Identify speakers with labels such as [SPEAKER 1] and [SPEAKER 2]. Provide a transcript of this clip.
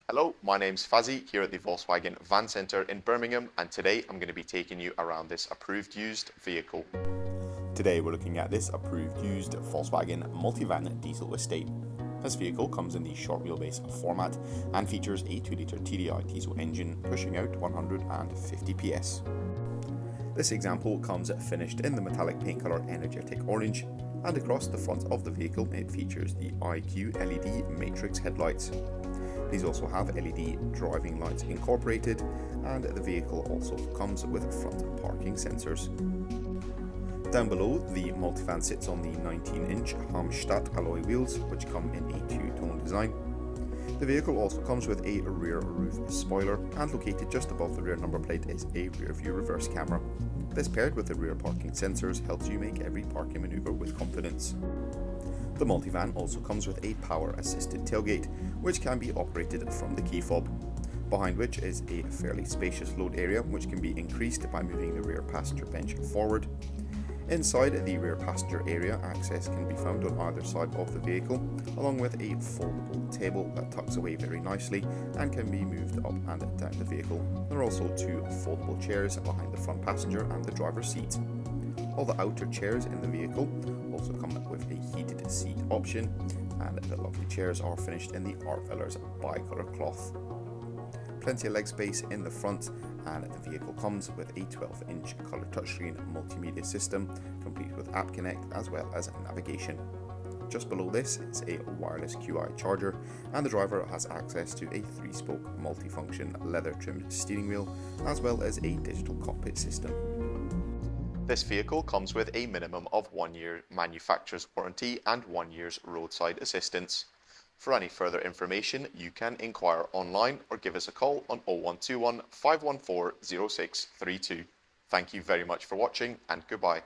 [SPEAKER 1] Hello, my name's Fazzy here at the Volkswagen Van Centre in Birmingham, and today I'm going to be taking you around this approved used vehicle.
[SPEAKER 2] Today we're looking at this approved used Volkswagen Multivan diesel estate. This vehicle comes in the short wheelbase format and features a 2.0 TDI diesel engine pushing out 150 PS. This example comes finished in the metallic paint colour energetic orange, and across the front of the vehicle it features the IQ LED matrix headlights. These also have LED driving lights incorporated, and the vehicle also comes with front parking sensors. Down below, the Multivan sits on the 19-inch Hamstadt alloy wheels, which come in a two-tone design. The vehicle also comes with a rear roof spoiler, and located just above the rear number plate is a rear view reverse camera. This, paired with the rear parking sensors, helps you make every parking manoeuvre with confidence. The Multivan also comes with a power-assisted tailgate, which can be operated from the key fob, behind which is a fairly spacious load area which can be increased by moving the rear passenger bench forward. Inside the rear passenger area, access can be found on either side of the vehicle, along with a foldable table that tucks away very nicely and can be moved up and down the vehicle. There are also two foldable chairs behind the front passenger and the driver's seat. All the outer chairs in the vehicle also come with a heated seat option, and the lovely chairs are finished in the Artvelours Bi-colour cloth. Plenty of leg space in the front, and the vehicle comes with a 12-inch colour touchscreen multimedia system, complete with App Connect as well as navigation. Just below this is a wireless QI charger, and the driver has access to a 3-spoke multifunction leather-trimmed steering wheel, as well as a digital cockpit system.
[SPEAKER 1] This vehicle comes with a minimum of 1 year manufacturer's warranty and 1 year's roadside assistance. For any further information, you can inquire online or give us a call on 0121 514 0632. Thank you very much for watching, and goodbye.